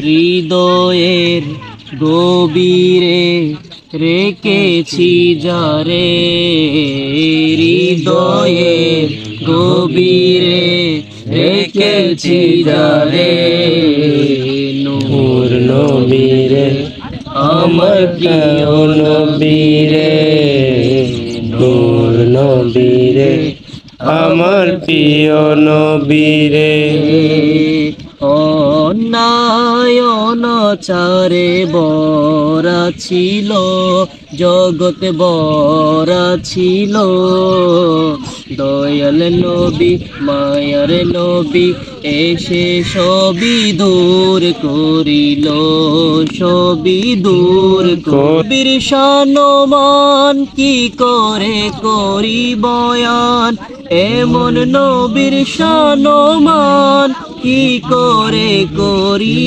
হৃদয়ের গভীরে রেখেছি যারে, হৃদয়ের গভীরে রেখেছি যারে, নূর নবীরে আমার প্রিয় নবীরে, নূর নবীরে আমার প্রিয় নবীরে। অনায়ন চারে বরা ছিল, জগতে বরা ছিল, দয়াল নবী মায়ার নবী এসে সবই দূর করিল, সবই দূর কবির শানমান কি করে করি বয়ান, এমন নবীর শানমান কি করে করি।